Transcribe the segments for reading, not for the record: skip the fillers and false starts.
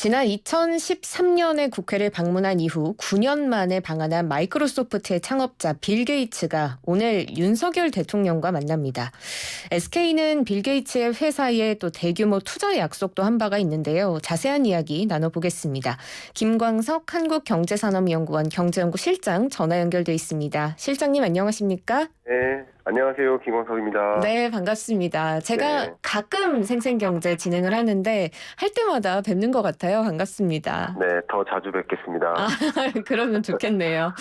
지난 2013년에 국회를 방문한 이후 9년 만에 방한한 마이크로소프트의 창업자 빌 게이츠가 오늘 윤석열 대통령과 만납니다. SK는 빌 게이츠의 회사에 또 대규모 투자 약속도 한 바가 있는데요. 자세한 이야기 나눠보겠습니다. 김광석 한국경제산업연구원 경제연구 실장 전화 연결돼 있습니다. 실장님 안녕하십니까? 네, 안녕하세요. 김광석입니다. 네, 반갑습니다. 제가 네. 가끔 생생경제 진행을 하는데 할 때마다 뵙는 것 같아요. 반갑습니다. 네, 더 자주 뵙겠습니다. 아, 그러면 좋겠네요.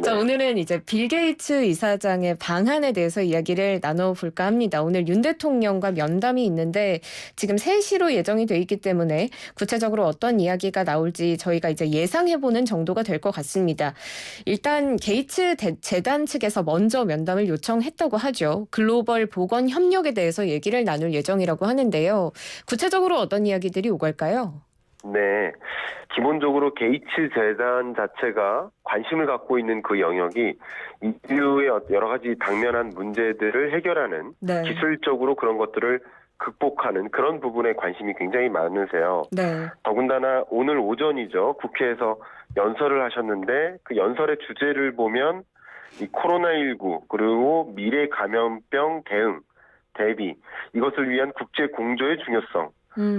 자, 네. 오늘은 이제 빌 게이츠 이사장의 방한에 대해서 이야기를 나눠볼까 합니다. 오늘 윤 대통령과 면담이 있는데 지금 3시로 예정이 돼 있기 때문에 구체적으로 어떤 이야기가 나올지 저희가 이제 예상해보는 정도가 될 것 같습니다. 일단 게이츠 재단 측에서 먼저 면담을 요청했다고 하죠. 글로벌 보건 협력에 대해서 얘기를 나눌 예정이라고 하는데요. 구체적으로 어떤 이야기들이 오갈까요? 네. 기본적으로 게이츠 재단 자체가 관심을 갖고 있는 그 영역이 인류의 여러 가지 당면한 문제들을 해결하는 네. 기술적으로 그런 것들을 극복하는 그런 부분에 관심이 굉장히 많으세요. 네. 더군다나 오늘 오전이죠. 국회에서 연설을 하셨는데 그 연설의 주제를 보면 이 코로나19 그리고 미래 감염병 대비 이것을 위한 국제 공조의 중요성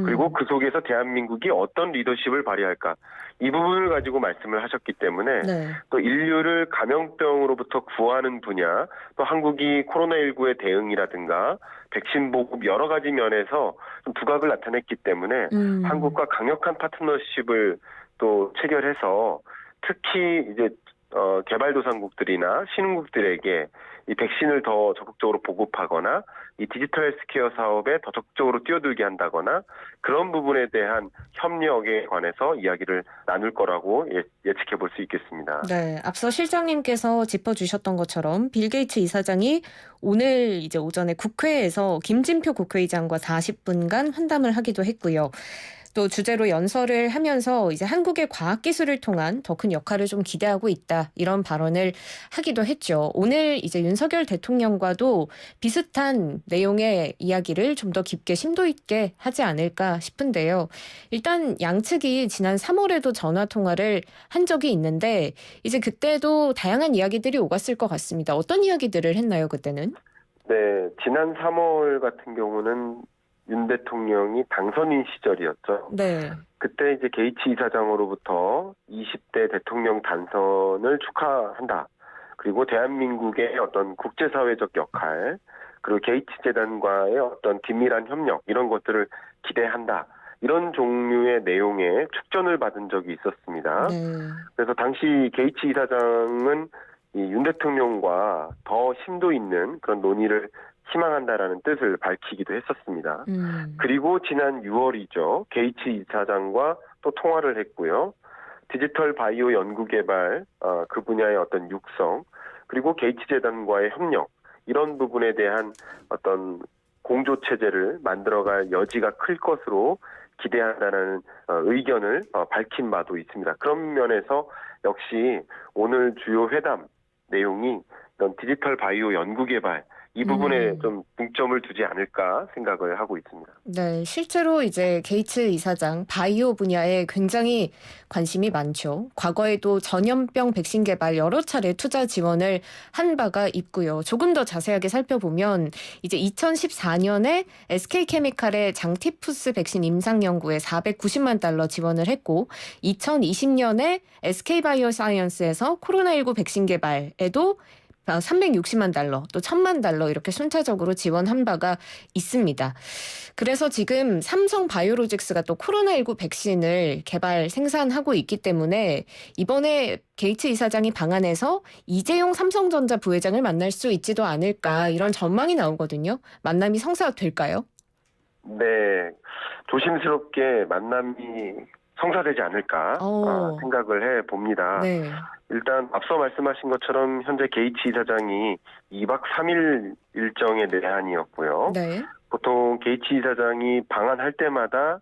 그리고 그 속에서 대한민국이 어떤 리더십을 발휘할까 이 부분을 가지고 말씀을 하셨기 때문에 네. 또 인류를 감염병으로부터 구하는 분야 또 한국이 코로나19의 대응이라든가 백신 보급 여러 가지 면에서 좀 두각을 나타냈기 때문에 한국과 강력한 파트너십을 또 체결해서 특히 이제 개발도상국들이나 신흥국들에게 이 백신을 더 적극적으로 보급하거나 이 디지털 헬스케어 사업에 더 적극적으로 뛰어들게 한다거나 그런 부분에 대한 협력에 관해서 이야기를 나눌 거라고 예측해 볼 수 있겠습니다. 네, 앞서 실장님께서 짚어주셨던 것처럼 빌 게이츠 이사장이 오늘 이제 오전에 국회에서 김진표 국회의장과 40분간 환담을 하기도 했고요. 또 주제로 연설을 하면서 이제 한국의 과학기술을 통한 더 큰 역할을 좀 기대하고 있다. 이런 발언을 하기도 했죠. 오늘 이제 윤석열 대통령과도 비슷한 내용의 이야기를 좀 더 깊게 심도 있게 하지 않을까 싶은데요. 일단 양측이 지난 3월에도 전화 통화를 한 적이 있는데 이제 그때도 다양한 이야기들이 오갔을 것 같습니다. 어떤 이야기들을 했나요, 그때는? 네, 지난 3월 같은 경우는 윤 대통령이 당선인 시절이었죠. 네. 그때 이제 게이츠 이사장으로부터 20대 대통령 단선을 축하한다. 그리고 대한민국의 어떤 국제사회적 역할, 그리고 게이츠 재단과의 어떤 긴밀한 협력, 이런 것들을 기대한다. 이런 종류의 내용의 축전을 받은 적이 있었습니다. 네. 그래서 당시 게이츠 이사장은 이 윤 대통령과 더 심도 있는 그런 논의를 희망한다라는 뜻을 밝히기도 했었습니다. 그리고 지난 6월이죠. 게이츠 이사장과 또 통화를 했고요. 디지털 바이오 연구개발 그 분야의 어떤 육성 그리고 게이츠 재단과의 협력 이런 부분에 대한 어떤 공조 체제를 만들어갈 여지가 클 것으로 기대한다는 의견을 밝힌 바도 있습니다. 그런 면에서 역시 오늘 주요 회담 내용이 이런 디지털 바이오 연구개발 이 부분에 좀 중점을 두지 않을까 생각을 하고 있습니다. 네, 실제로 이제 게이츠 이사장 바이오 분야에 굉장히 관심이 많죠. 과거에도 전염병 백신 개발 여러 차례 투자 지원을 한 바가 있고요. 조금 더 자세하게 살펴보면 이제 2014년에 SK케미칼의 장티푸스 백신 임상 연구에 490만 달러 지원을 했고 2020년에 SK바이오사이언스에서 코로나19 백신 개발에도 360만 달러, 또 1000만 달러 이렇게 순차적으로 지원한 바가 있습니다. 그래서 지금 삼성 바이오로직스가 또 코로나19 백신을 개발 생산하고 있기 때문에 이번에 게이츠 이사장이 방한해서 이재용 삼성전자 부회장을 만날 수 있지도 않을까 이런 전망이 나오거든요. 만남이 성사될까요? 네, 조심스럽게 만남이 성사되지 않을까 생각을 해봅니다. 네. 일단 앞서 말씀하신 것처럼 현재 게이츠 이사장이 2박 3일 일정의 내한이었고요. 네. 보통 게이츠 이사장이 방한할 때마다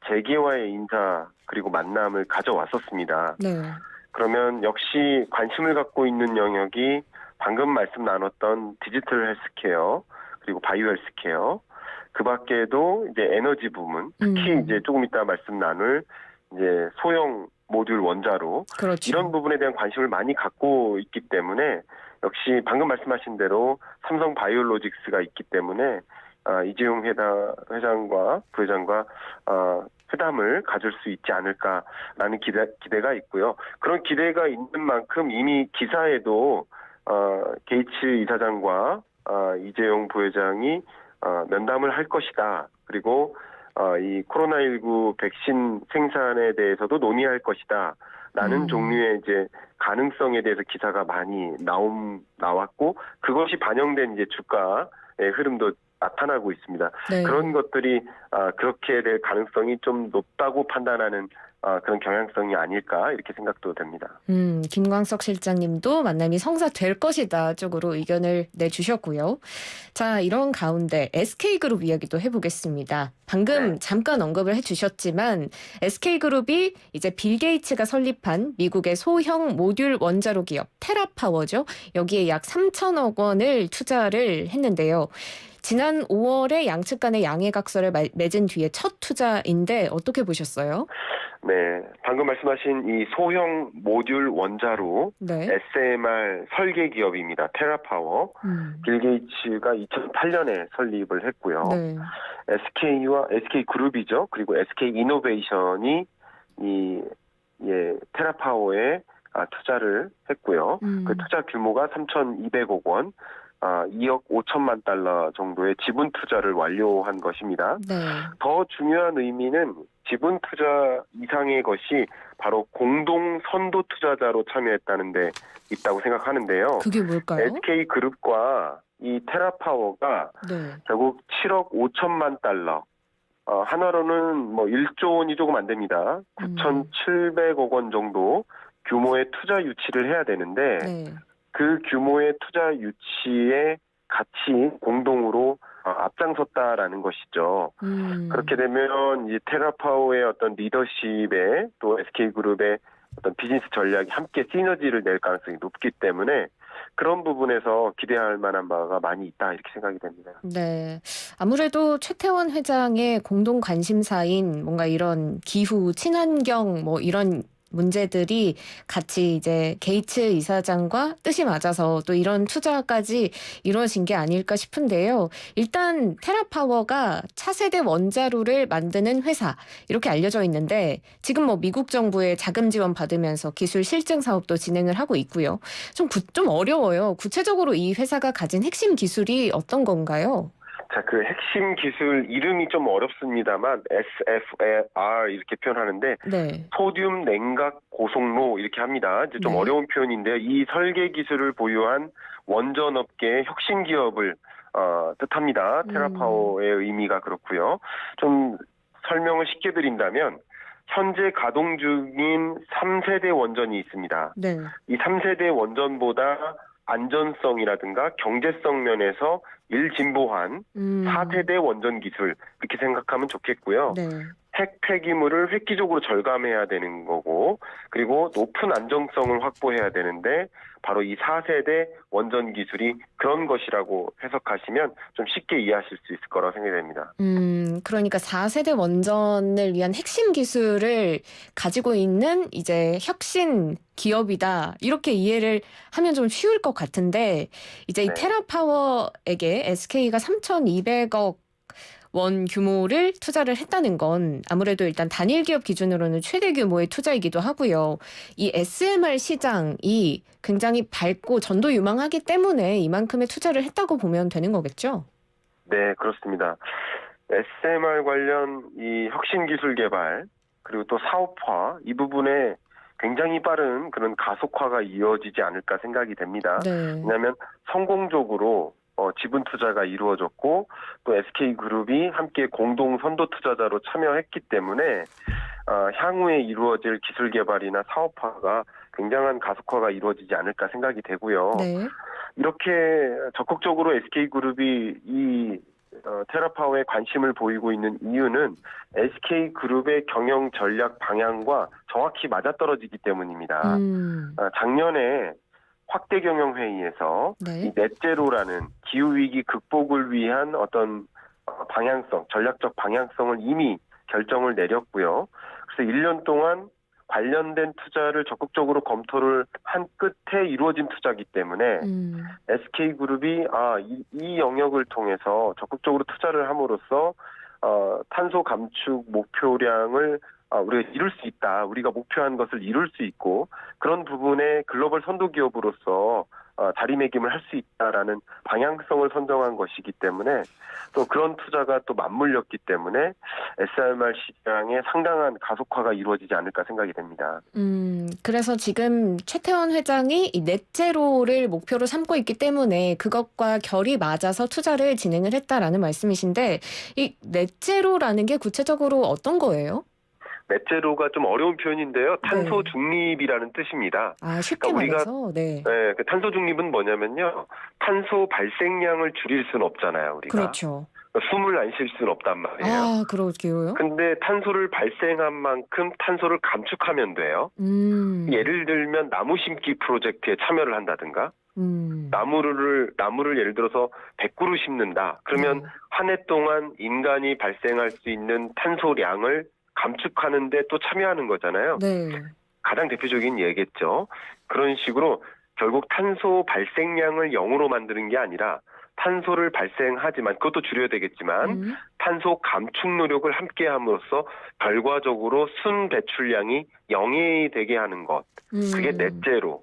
재계와의 인사 그리고 만남을 가져왔었습니다. 네. 그러면 역시 관심을 갖고 있는 영역이 방금 말씀 나눴던 디지털 헬스케어 그리고 바이오 헬스케어 그 밖에도 이제 에너지 부문 특히 이제 조금 이따 말씀 나눌 이제 소형 모듈 원자로 그렇죠. 이런 부분에 대한 관심을 많이 갖고 있기 때문에 역시 방금 말씀하신 대로 삼성 바이오로직스가 있기 때문에 이재용 회장과 부회장과 회담을 가질 수 있지 않을까라는 기대가 있고요. 그런 기대가 있는 만큼 이미 기사에도 게이츠 이사장과 이재용 부회장이 면담을 할 것이다. 그리고 이 코로나19 백신 생산에 대해서도 논의할 것이다. 라는 종류의 이제 가능성에 대해서 기사가 많이 나왔고 그것이 반영된 이제 주가의 흐름도 나타나고 있습니다. 네. 그런 것들이 그렇게 될 가능성이 좀 높다고 판단하는 그런 경향성이 아닐까 이렇게 생각도 됩니다. 김광석 실장님도 만남이 성사될 것이다 쪽으로 의견을 내주셨고요. 자, 이런 가운데 SK그룹 이야기도 해보겠습니다. 방금 잠깐 언급을 해주셨지만 SK그룹이 이제 빌 게이츠가 설립한 미국의 소형 모듈 원자로 기업 테라파워죠. 여기에 약 3천억 원을 투자를 했는데요. 지난 5월에 양측 간의 양해각서를 맺은 뒤에 첫 투자인데 어떻게 보셨어요? 네, 방금 말씀하신 이 소형 모듈 원자로 SMR 설계 기업입니다. 테라파워. 빌 게이츠가 2008년에 설립을 했고요. SK와 SK그룹이죠. 그리고 SK이노베이션이 테라파워에 투자를 했고요. 그 투자 규모가 3,200억 원. 2억 5천만 달러 정도의 지분 투자를 완료한 것입니다. 더 중요한 의미는 지분 투자 이상의 것이 바로 공동 선도 투자자로 참여했다는 데 있다고 생각하는데요. 그게 뭘까요? SK그룹과 이 테라파워가 결국 7억 5천만 달러, 하나로는 뭐 1조 원이 조금 안 됩니다. 9,700억 원 정도 규모의 투자 유치를 해야 되는데 그 규모의 투자 유치에 같이 공동으로 앞장섰다라는 것이죠. 그렇게 되면 이 테라파워의 어떤 리더십에 또 SK그룹의 어떤 비즈니스 전략이 함께 시너지를 낼 가능성이 높기 때문에 그런 부분에서 기대할 만한 바가 많이 있다 이렇게 생각이 됩니다. 네, 아무래도 최태원 회장의 공동 관심사인 뭔가 이런 기후, 친환경 뭐 이런 문제들이 같이 이제 게이츠 이사장과 뜻이 맞아서 또 이런 투자까지 이루어진 게 아닐까 싶은데요. 일단 테라파워가 차세대 원자로를 만드는 회사 이렇게 알려져 있는데 지금 뭐 미국 정부의 자금 지원 받으면서 기술 실증 사업도 진행을 하고 있고요. 좀 어려워요. 구체적으로 이 회사가 가진 핵심 기술이 어떤 건가요? 자, 그 핵심 기술 이름이 좀 어렵습니다만 SFR 이렇게 표현하는데 소듐 냉각 고속로 이렇게 합니다. 이제 좀 어려운 표현인데요. 이 설계 기술을 보유한 원전 업계의 혁신 기업을 뜻합니다. 테라파워의 의미가 그렇고요. 좀 설명을 쉽게 드린다면 현재 가동 중인 3세대 원전이 있습니다. 이 3세대 원전보다 안전성이라든가 경제성 면에서 일진보한 4세대 원전 기술 이렇게 생각하면 좋겠고요. 핵 폐기물을 획기적으로 절감해야 되는 거고 그리고 높은 안정성을 확보해야 되는데 바로 이 4세대 원전 기술이 그런 것이라고 해석하시면 좀 쉽게 이해하실 수 있을 거라고 생각이 됩니다. 그러니까 4세대 원전을 위한 핵심 기술을 가지고 있는 이제 혁신 기업이다. 이렇게 이해를 하면 좀 쉬울 것 같은데 이제 이 테라파워에게 SK가 3,200억 원 규모를 투자를 했다는 건 아무래도 일단 단일 기업 기준으로는 최대 규모의 투자이기도 하고요. 이 SMR 시장이 굉장히 밝고 전도 유망하기 때문에 이만큼의 투자를 했다고 보면 되는 거겠죠? 네, 그렇습니다. SMR 관련 이 혁신 기술 개발 그리고 또 사업화 이 부분에 굉장히 빠른 그런 가속화가 이어지지 않을까 생각이 됩니다. 왜냐하면 성공적으로 지분 투자가 이루어졌고 또 SK그룹이 함께 공동 선도 투자자로 참여했기 때문에 향후에 이루어질 기술 개발이나 사업화가 굉장한 가속화가 이루어지지 않을까 생각이 되고요. 이렇게 적극적으로 SK그룹이 이 테라파워에 관심을 보이고 있는 이유는 SK그룹의 경영 전략 방향과 정확히 맞아떨어지기 때문입니다. 작년에 확대 경영 회의에서 이 넷제로라는 기후 위기 극복을 위한 어떤 방향성, 전략적 방향성을 이미 결정을 내렸고요. 그래서 1년 동안 관련된 투자를 적극적으로 검토를 한 끝에 이루어진 투자이기 때문에 SK그룹이 이 영역을 통해서 적극적으로 투자를 함으로써 탄소 감축 목표량을 우리가 이룰 수 있다. 우리가 목표한 것을 이룰 수 있고 그런 부분에 글로벌 선도 기업으로서 자리매김을 할 수 있다라는 방향성을 선정한 것이기 때문에 또 그런 투자가 또 맞물렸기 때문에 SMR 시장에 상당한 가속화가 이루어지지 않을까 생각이 됩니다. 그래서 지금 최태원 회장이 이 넷제로를 목표로 삼고 있기 때문에 그것과 결이 맞아서 투자를 진행을 했다라는 말씀이신데 이 넷제로라는 게 구체적으로 어떤 거예요? 넷제로가 좀 어려운 표현인데요. 탄소 네. 중립이라는 뜻입니다. 쉽게 그러니까 말해서 네. 그 탄소 중립은 뭐냐면요. 탄소 발생량을 줄일 수는 없잖아요, 우리가. 그렇죠. 숨을 안 쉴 수는 없단 말이에요. 그러게요. 근데 탄소를 발생한 만큼 탄소를 감축하면 돼요. 예를 들면 나무 심기 프로젝트에 참여를 한다든가 나무를 예를 들어서 100그루 심는다. 그러면 한 해 동안 인간이 발생할 수 있는 탄소량을 감축하는데 또 참여하는 거잖아요. 네. 가장 대표적인 예겠죠. 그런 식으로 결국 탄소 발생량을 0으로 만드는 게 아니라 탄소를 발생하지만 그것도 줄여야 되겠지만 탄소 감축 노력을 함께 함으로써 결과적으로 순 배출량이 0이 되게 하는 것. 그게 넷제로.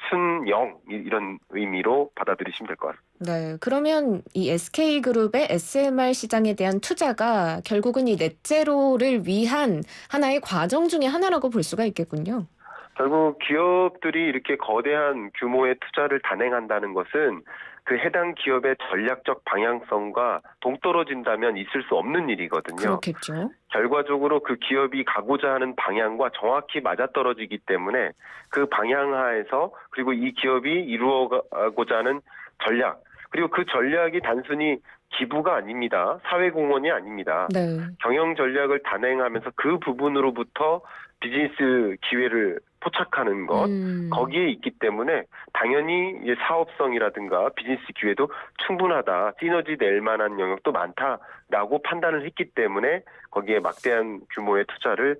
순 0 이런 의미로 받아들이시면 될 것 같습니다. 네, 그러면 이 SK그룹의 SMR 시장에 대한 투자가 결국은 이 넷제로를 위한 하나의 과정 중에 하나라고 볼 수가 있겠군요. 결국 기업들이 이렇게 거대한 규모의 투자를 단행한다는 것은 그 해당 기업의 전략적 방향성과 동떨어진다면 있을 수 없는 일이거든요. 그렇겠죠. 결과적으로 그 기업이 가고자 하는 방향과 정확히 맞아떨어지기 때문에 그 방향하에서 그리고 이 기업이 이루어가고자 하는 전략 그리고 그 전략이 단순히 기부가 아닙니다. 사회공헌이 아닙니다. 네. 경영 전략을 단행하면서 그 부분으로부터 비즈니스 기회를 포착하는 것 거기에 있기 때문에 당연히 이제 사업성이라든가 비즈니스 기회도 충분하다. 시너지 낼 만한 영역도 많다라고 판단을 했기 때문에 거기에 막대한 규모의 투자를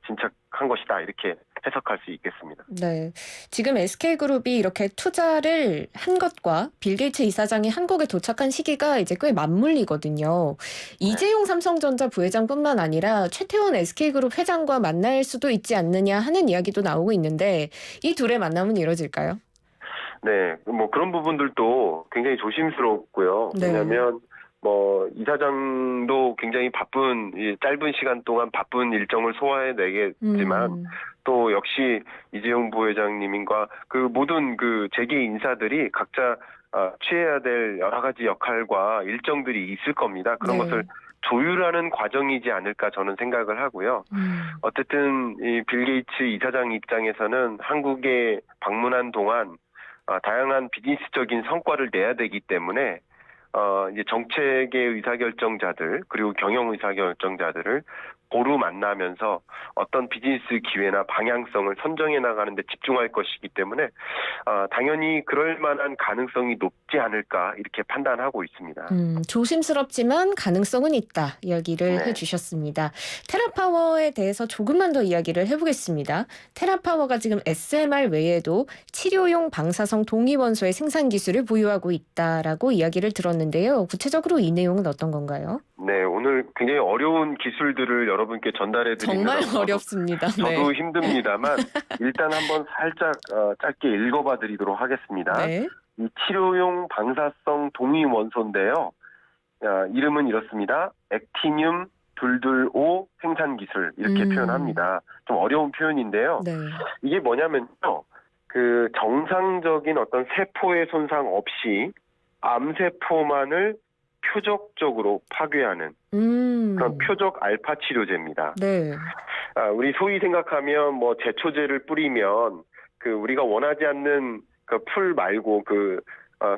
진척한 것이다. 이렇게 해석할 수 있겠습니다. 네, 지금 SK그룹이 이렇게 투자를 한 것과 빌 게이츠 이사장이 한국에 도착한 시기가 이제 꽤 맞물리거든요. 이재용 삼성전자 부회장뿐만 아니라 최태원 SK그룹 회장과 만날 수도 있지 않느냐 하는 이야기도 나오고 있는데 이 둘의 만남은 이루어질까요? 네, 뭐 그런 부분들도 굉장히 조심스럽고요. 네. 왜냐하면 이사장도 굉장히 바쁜 짧은 시간 동안 바쁜 일정을 소화해내겠지만 또 역시 이재용 부회장님과 그 모든 그 재계 인사들이 각자 취해야 될 여러 가지 역할과 일정들이 있을 겁니다. 그런 것을 조율하는 과정이지 않을까 저는 생각을 하고요. 어쨌든 이 빌 게이츠 이사장 입장에서는 한국에 방문한 동안 다양한 비즈니스적인 성과를 내야 되기 때문에 이제 정책의 의사결정자들 그리고 경영 의사결정자들을 고루 만나면서 어떤 비즈니스 기회나 방향성을 선정해 나가는 데 집중할 것이기 때문에 당연히 그럴 만한 가능성이 높지 않을까 이렇게 판단하고 있습니다. 조심스럽지만 가능성은 있다 이야기를 해주셨습니다. 테라파워에 대해서 조금만 더 이야기를 해보겠습니다. 테라파워가 지금 SMR 외에도 치료용 방사성 동위원소의 생산 기술을 보유하고 있다라고 이야기를 들었는데요. 구체적으로 이 내용은 어떤 건가요? 네, 오늘 굉장히 어려운 기술들을 여러분께 전달해드리는 정말 어렵습니다. 저도 힘듭니다만 일단 한번 살짝 짧게 읽어봐드리도록 하겠습니다. 네. 이 치료용 방사성 동위 원소인데요. 이름은 이렇습니다. 액티늄 225 생산 기술 이렇게 표현합니다. 좀 어려운 표현인데요. 네. 이게 뭐냐면요. 그 정상적인 어떤 세포의 손상 없이 암세포만을 표적적으로 파괴하는 그런 표적 알파 치료제입니다. 네. 우리 소위 생각하면 뭐 제초제를 뿌리면 그 우리가 원하지 않는 그 풀 말고 그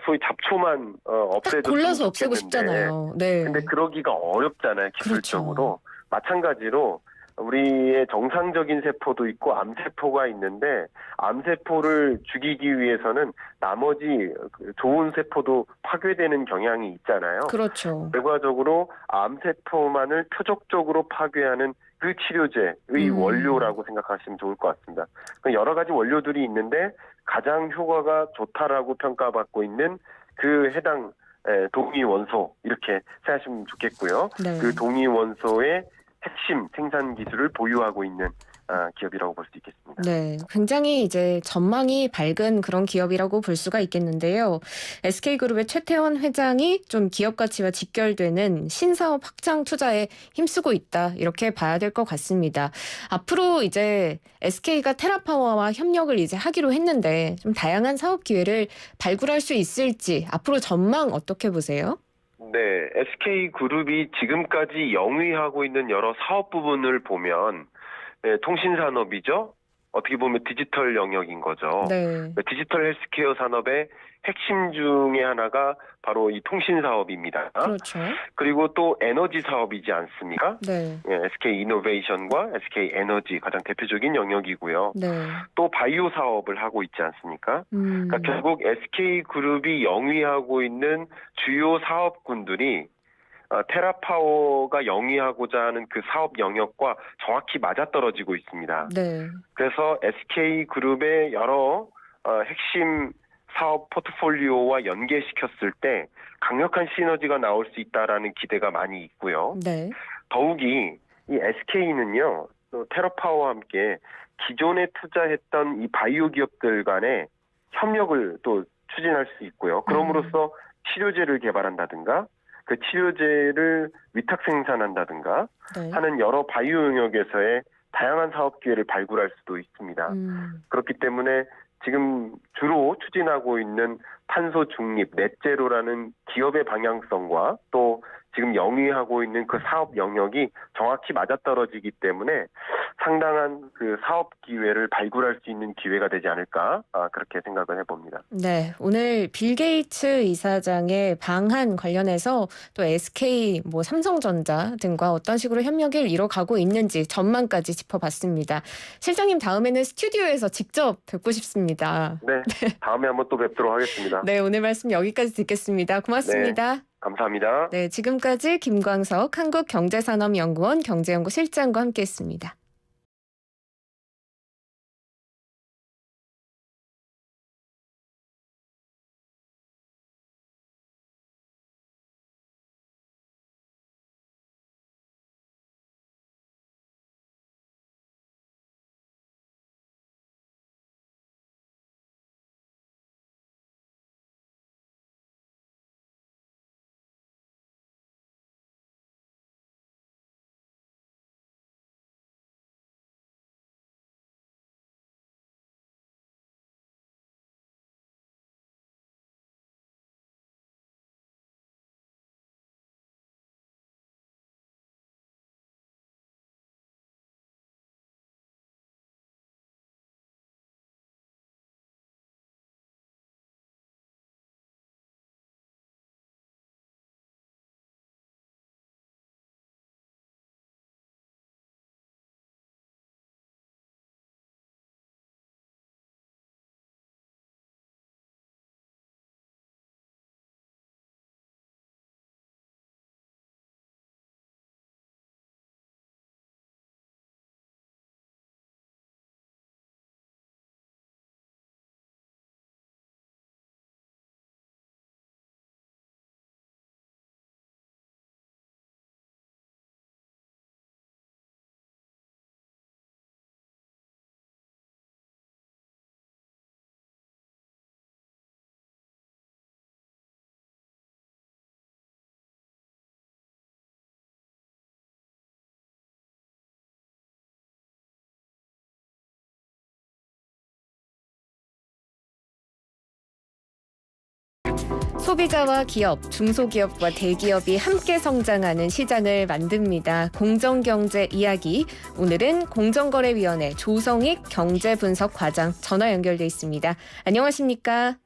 소위 잡초만 없애줬으면 골라서 없애고 좋겠는데 싶잖아요. 네. 근데 그러기가 어렵잖아요. 기술적으로. 그렇죠. 마찬가지로 우리의 정상적인 세포도 있고 암세포가 있는데 암세포를 죽이기 위해서는 나머지 좋은 세포도 파괴되는 경향이 있잖아요. 그렇죠. 결과적으로 암세포만을 표적적으로 파괴하는 그 치료제의 원료라고 생각하시면 좋을 것 같습니다. 여러 가지 원료들이 있는데 가장 효과가 좋다라고 평가받고 있는 그 해당 동위 원소 이렇게 생각하시면 좋겠고요. 네. 그 동위 원소의 핵심 생산 기술을 보유하고 있는 기업이라고 볼 수 있겠습니다. 네, 굉장히 이제 전망이 밝은 그런 기업이라고 볼 수가 있겠는데요. SK그룹의 최태원 회장이 좀 기업 가치와 직결되는 신사업 확장 투자에 힘쓰고 있다. 이렇게 봐야 될 것 같습니다. 앞으로 이제 SK가 테라파워와 협력을 이제 하기로 했는데 좀 다양한 사업 기회를 발굴할 수 있을지 앞으로 전망 어떻게 보세요? 네, SK그룹이 지금까지 영위하고 있는 여러 사업 부분을 보면 통신산업이죠. 어떻게 보면 디지털 영역인 거죠. 네. 디지털 헬스케어 산업의 핵심 중에 하나가 바로 이 통신 사업입니다. 그렇죠. 그리고 또 에너지 사업이지 않습니까? 네. SK 이노베이션과 SK 에너지 가장 대표적인 영역이고요. 네. 또 바이오 사업을 하고 있지 않습니까? 그러니까 결국 SK그룹이 영위하고 있는 주요 사업군들이 테라파워가 영위하고자 하는 그 사업 영역과 정확히 맞아떨어지고 있습니다. 네. 그래서 SK그룹의 여러 핵심 사업 포트폴리오와 연계시켰을 때 강력한 시너지가 나올 수 있다라는 기대가 많이 있고요. 네. 더욱이 이 SK는요, 또 테라파워와 함께 기존에 투자했던 이 바이오 기업들 간의 협력을 또 추진할 수 있고요. 그럼으로써 치료제를 개발한다든가 그 치료제를 위탁 생산한다든가 네. 하는 여러 바이오 영역에서의 다양한 사업 기회를 발굴할 수도 있습니다. 그렇기 때문에 지금 주로 추진하고 있는 탄소 중립, 넷제로라는 기업의 방향성과 또 지금 영위하고 있는 그 사업 영역이 정확히 맞아떨어지기 때문에 상당한 그 사업 기회를 발굴할 수 있는 기회가 되지 않을까 그렇게 생각을 해봅니다. 네, 오늘 빌 게이츠 이사장의 방한 관련해서 또 SK, 삼성전자 등과 어떤 식으로 협력을 이뤄가고 있는지 전망까지 짚어봤습니다. 실장님 다음에는 스튜디오에서 직접 뵙고 싶습니다. 네, 다음에 한번 또 뵙도록 하겠습니다. 네, 오늘 말씀 여기까지 듣겠습니다. 고맙습니다. 감사합니다. 네, 지금까지 김광석 한국경제산업연구원 경제연구실장과 함께했습니다. 소비자와 기업, 중소기업과 대기업이 함께 성장하는 시장을 만듭니다. 공정경제 이야기. 오늘은 공정거래위원회 조성익 경제분석과장 전화 연결돼 있습니다. 안녕하십니까?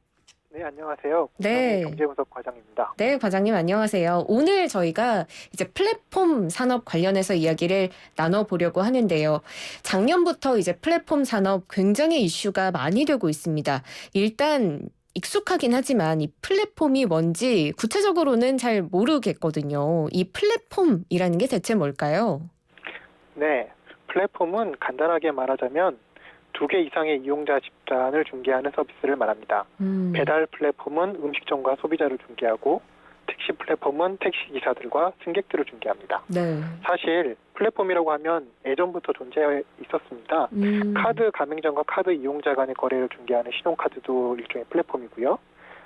네, 안녕하세요. 네. 경제분석 과장입니다. 네, 과장님 안녕하세요. 오늘 저희가 이제 플랫폼 산업 관련해서 이야기를 나눠보려고 하는데요. 작년부터 이제 플랫폼 산업 굉장히 이슈가 많이 되고 있습니다. 일단 익숙하긴 하지만 이 플랫폼이 뭔지 구체적으로는 잘 모르겠거든요. 이 플랫폼이라는 게 대체 뭘까요? 네, 플랫폼은 간단하게 말하자면 2개 이상의 이용자 집단을 중개하는 서비스를 말합니다. 배달 플랫폼은 음식점과 소비자를 중개하고 택시 플랫폼은 택시 기사들과 승객들을 중개합니다. 네. 사실 플랫폼이라고 하면 예전부터 존재해 있었습니다. 카드 가맹점과 카드 이용자 간의 거래를 중개하는 신용카드도 일종의 플랫폼이고요.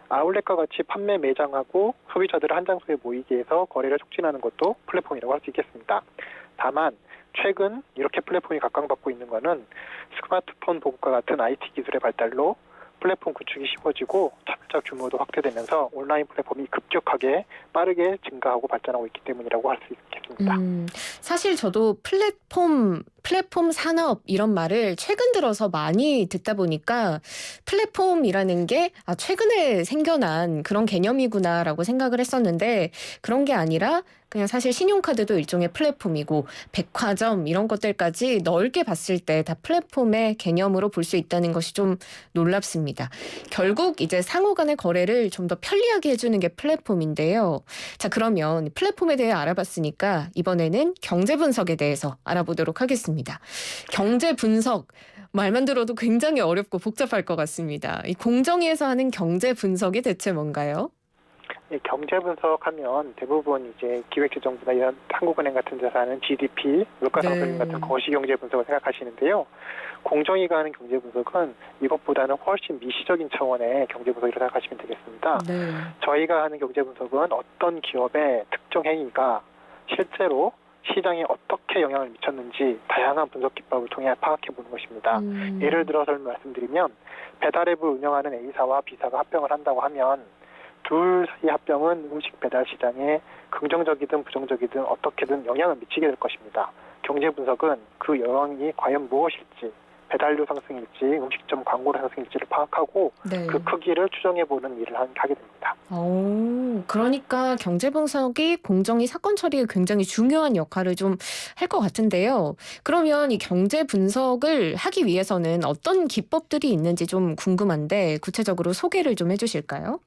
아울렛과 같이 판매 매장하고 소비자들을 한 장소에 모이게 해서 거래를 촉진하는 것도 플랫폼이라고 할 수 있겠습니다. 다만 최근 이렇게 플랫폼이 각광받고 있는 것은 스마트폰 보급과 같은 IT 기술의 발달로 플랫폼 구축이 쉬워지고 참여자 규모도 확대되면서 온라인 플랫폼이 급격하게 빠르게 증가하고 발전하고 있기 때문이라고 할 수 있겠습니다. 사실 저도 플랫폼 산업 이런 말을 최근 들어서 많이 듣다 보니까 플랫폼이라는 게 최근에 생겨난 그런 개념이구나라고 생각을 했었는데 그런 게 아니라 그냥 사실 신용카드도 일종의 플랫폼이고 백화점 이런 것들까지 넓게 봤을 때 다 플랫폼의 개념으로 볼 수 있다는 것이 좀 놀랍습니다. 결국 이제 상호 간의 거래를 좀 더 편리하게 해주는 게 플랫폼인데요. 자, 그러면 플랫폼에 대해 알아봤으니까 이번에는 경제 분석에 대해서 알아보도록 하겠습니다. 경제 분석 말만 들어도 굉장히 어렵고 복잡할 것 같습니다. 이 공정위에서 하는 경제 분석이 대체 뭔가요? 네, 경제 분석하면 대부분 이제 기획재정부나 이런 한국은행 같은 데서 하는 GDP, 물가상승률 같은 거시경제 분석을 생각하시는데요. 공정위가 하는 경제 분석은 이것보다는 훨씬 미시적인 차원의 경제 분석이라고 생각하시면 되겠습니다. 네. 저희가 하는 경제 분석은 어떤 기업의 특정 행위가 실제로 시장에 어떻게 영향을 미쳤는지 다양한 분석 기법을 통해 파악해 보는 것입니다. 예를 들어서 말씀드리면 배달앱을 운영하는 A사와 B사가 합병을 한다고 하면 둘 사이 합병은 음식 배달 시장에 긍정적이든 부정적이든 어떻게든 영향을 미치게 될 것입니다. 경제 분석은 그 영향이 과연 무엇일지, 배달료 상승일지, 음식점 광고료 상승일지를 파악하고 네. 그 크기를 추정해보는 일을 하게 됩니다. 그러니까 경제 분석이 공정위 사건 처리에 굉장히 중요한 역할을 좀 할 것 같은데요. 그러면 이 경제 분석을 하기 위해서는 어떤 기법들이 있는지 좀 궁금한데 구체적으로 소개를 좀 해주실까요?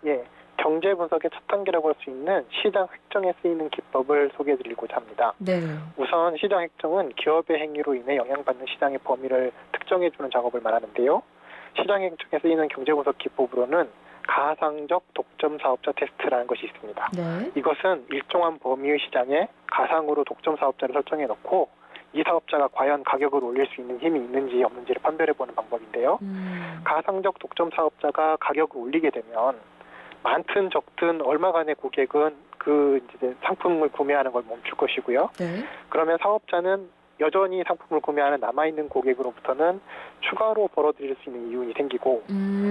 예, 경제 분석의 첫 단계라고 할 수 있는 시장 획정에 쓰이는 기법을 소개해드리고자 합니다. 네. 우선 시장 획정은 기업의 행위로 인해 영향받는 시장의 범위를 특정해주는 작업을 말하는데요. 시장 획정에 쓰이는 경제 분석 기법으로는 가상적 독점 사업자 테스트라는 것이 있습니다. 네. 이것은 일정한 범위의 시장에 가상으로 독점 사업자를 설정해 놓고 이 사업자가 과연 가격을 올릴 수 있는 힘이 있는지 없는지를 판별해보는 방법인데요. 가상적 독점 사업자가 가격을 올리게 되면 많든 적든 얼마간의 고객은 그 이제 상품을 구매하는 걸 멈출 것이고요. 네. 그러면 사업자는 여전히 상품을 구매하는 남아있는 고객으로부터는 추가로 벌어들일 수 있는 이윤이 생기고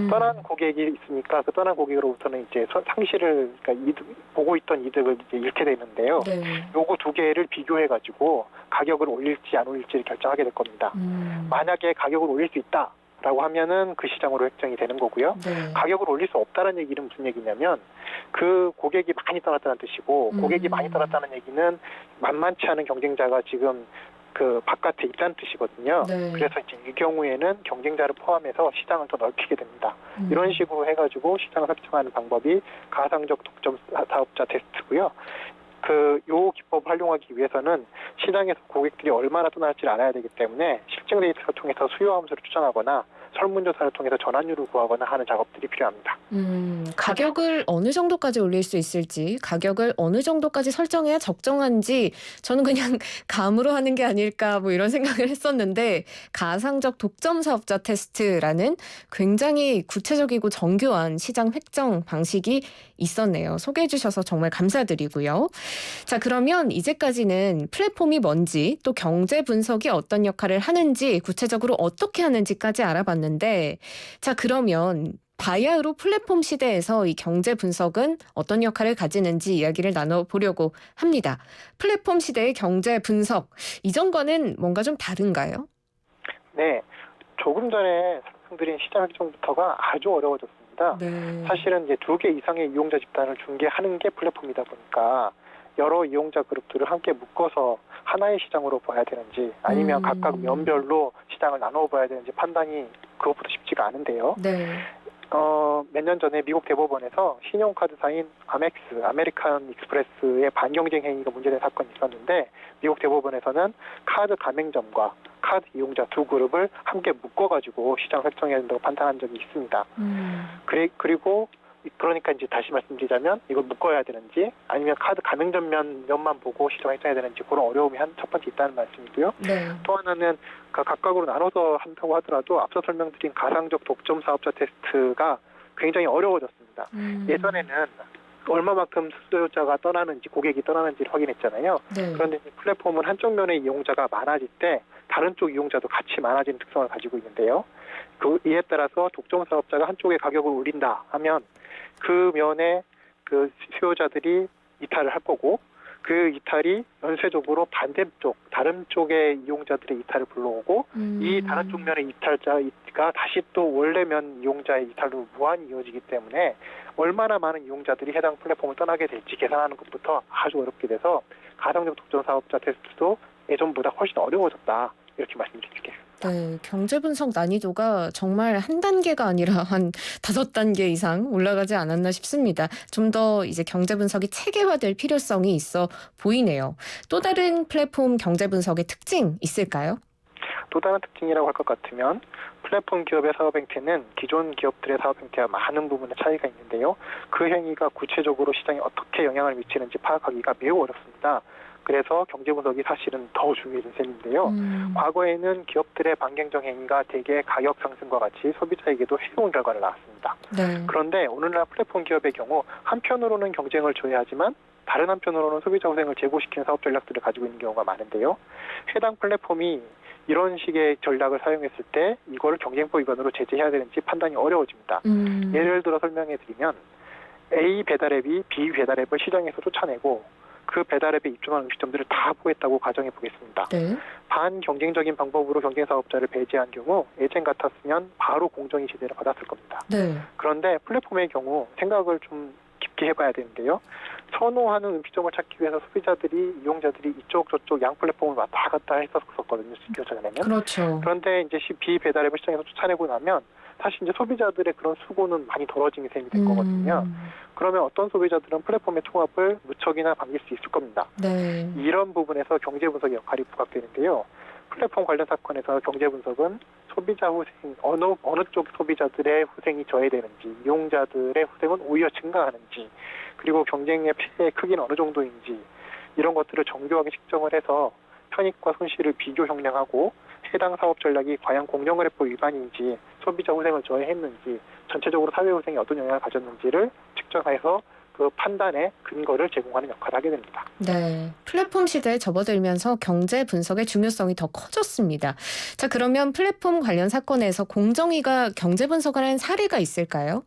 떠난 고객이 있으니까 그 떠난 고객으로부터는 이제 상실을 그러니까 보고 있던 이득을 이제 잃게 되는데요. 네. 요거 두 개를 비교해가지고 가격을 올릴지 안 올릴지를 결정하게 될 겁니다. 만약에 가격을 올릴 수 있다. 라고 하면은 그 시장으로 획정이 되는 거고요. 네. 가격을 올릴 수 없다는 얘기는 무슨 얘기냐면 그 고객이 많이 떠났다는 뜻이고 고객이 많이 떠났다는 얘기는 만만치 않은 경쟁자가 지금 그 바깥에 있다는 뜻이거든요. 네. 그래서 이제 이 경우에는 경쟁자를 포함해서 시장을 더 넓히게 됩니다. 이런 식으로 해가지고 시장을 설정하는 방법이 가상적 독점 사업자 테스트고요. 요 기법을 활용하기 위해서는 시장에서 고객들이 얼마나 떠날지를 알아야 되기 때문에 실증 데이터를 통해서 수요 함수를 추정하거나 설문조사를 통해서 전환율을 구하거나 하는 작업들이 필요합니다. 가격을 어느 정도까지 올릴 수 있을지, 가격을 어느 정도까지 설정해야 적정한지 저는 그냥 감으로 하는 게 아닐까 뭐 이런 생각을 했었는데 가상적 독점 사업자 테스트라는 굉장히 구체적이고 정교한 시장 획정 방식이 있었네요. 소개해 주셔서 정말 감사드리고요. 자, 그러면 이제까지는 플랫폼이 뭔지 또 경제 분석이 어떤 역할을 하는지 구체적으로 어떻게 하는지까지 알아봤는데 자, 그러면 바야흐로 플랫폼 시대에서 이 경제 분석은 어떤 역할을 가지는지 이야기를 나눠보려고 합니다. 플랫폼 시대의 경제 분석, 이전과는 뭔가 좀 다른가요? 네, 조금 전에 설명드린 시장 획정부터가 아주 어려워졌습니다. 네. 사실은 이제 2개 이상의 이용자 집단을 중개하는 게 플랫폼이다 보니까 여러 이용자 그룹들을 함께 묶어서 하나의 시장으로 봐야 되는지 아니면 각각 면별로 시장을 나누어 봐야 되는지 판단이 그것보다 쉽지가 않은데요. 네. 몇 년 전에 미국 대법원에서 신용카드사인 아멕스, 아메리칸 익스프레스의 반경쟁 행위가 문제된 사건이 있었는데 미국 대법원에서는 카드 가맹점과 카드 이용자 두 그룹을 함께 묶어가지고 시장 설정해야 된다고 판단한 적이 있습니다. 그리고 그러니까 이제 다시 말씀드리자면 이걸 묶어야 되는지 아니면 카드 가맹점 면만 보고 시장 설정해야 되는지 그런 어려움이 첫 번째 있다는 말씀이고요. 네. 또 하나는 각각으로 나눠서 한다고 하더라도 앞서 설명드린 가상적 독점 사업자 테스트가 굉장히 어려워졌습니다. 예전에는 얼마만큼 수요자가 떠나는지 고객이 떠나는지를 확인했잖아요. 네. 그런데 플랫폼은 한쪽 면의 이용자가 많아질 때 다른 쪽 이용자도 같이 많아지는 특성을 가지고 있는데요. 이에 따라서 독점 사업자가 한쪽의 가격을 올린다 하면 그 면에 그 수요자들이 이탈을 할 거고 그 이탈이 연쇄적으로 반대쪽 다른 쪽의 이용자들의 이탈을 불러오고 이 다른 쪽 면의 이탈자가 다시 또 원래 면 이용자의 이탈로 무한히 이어지기 때문에 얼마나 많은 이용자들이 해당 플랫폼을 떠나게 될지 계산하는 것부터 아주 어렵게 돼서 가상적 독점 사업자 테스트도 예전보다 훨씬 어려워졌다 이렇게 말씀드릴게요. 네, 경제 분석 난이도가 정말 한 단계가 아니라 한 5단계 이상 올라가지 않았나 싶습니다. 좀 더 이제 경제 분석이 체계화될 필요성이 있어 보이네요. 또 다른 플랫폼 경제 분석의 특징 있을까요? 또 다른 특징이라고 할 것 같으면 플랫폼 기업의 사업 행태는 기존 기업들의 사업 행태와 많은 부분에 차이가 있는데요. 그 행위가 구체적으로 시장에 어떻게 영향을 미치는지 파악하기가 매우 어렵습니다. 그래서 경제 분석이 사실은 더 중요해진 셈인데요. 과거에는 기업들의 반경쟁 행위가 대개 가격 상승과 같이 소비자에게도 해로운 결과를 낳았습니다. 네. 그런데 오늘날 플랫폼 기업의 경우 한편으로는 경쟁을 조회하지만 다른 한편으로는 소비자 후생을 제고시키는 사업 전략들을 가지고 있는 경우가 많은데요. 해당 플랫폼이 이런 식의 전략을 사용했을 때 이거를 경쟁법 위반으로 제재해야 되는지 판단이 어려워집니다. 예를 들어 설명해 드리면 A 배달앱이 B 배달앱을 시장에서 쫓아내고 그 배달앱에 입점한 음식점들을 다 보겠다고 가정해 보겠습니다. 네. 반경쟁적인 방법으로 경쟁 사업자를 배제한 경우 예전 같았으면 바로 공정위 제재를 받았을 겁니다. 네. 그런데 플랫폼의 경우 생각을 좀 깊게 해봐야 되는데요. 선호하는 음식점을 찾기 위해서 소비자들이 이용자들이 이쪽 저쪽 양 플랫폼을 왔다 갔다 했었거든요. 전에는. 그렇죠. 그런데 이제 B 배달앱을 시장에서 쫓아내고 나면 사실 이제 소비자들의 그런 수고는 많이 덜어진 셈이 된 거거든요. 그러면 어떤 소비자들은 플랫폼의 통합을 무척이나 반길 수 있을 겁니다. 네. 이런 부분에서 경제 분석의 역할이 부각되는데요. 플랫폼 관련 사건에서 경제 분석은 소비자 후생, 어느 쪽 소비자들의 후생이 저해되는지, 이용자들의 후생은 오히려 증가하는지, 그리고 경쟁의 피해의 크기는 어느 정도인지, 이런 것들을 정교하게 측정을 해서 편익과 손실을 비교 형량하고 해당 사업 전략이 과연 공정거래법 위반인지 소비자 후생을 저해했는지 전체적으로 사회 후생에 어떤 영향을 가졌는지를 측정해서 그 판단의 근거를 제공하는 역할을 하게 됩니다. 네, 플랫폼 시대에 접어들면서 경제 분석의 중요성이 더 커졌습니다. 자, 그러면 플랫폼 관련 사건에서 공정위가 경제 분석을 한 사례가 있을까요?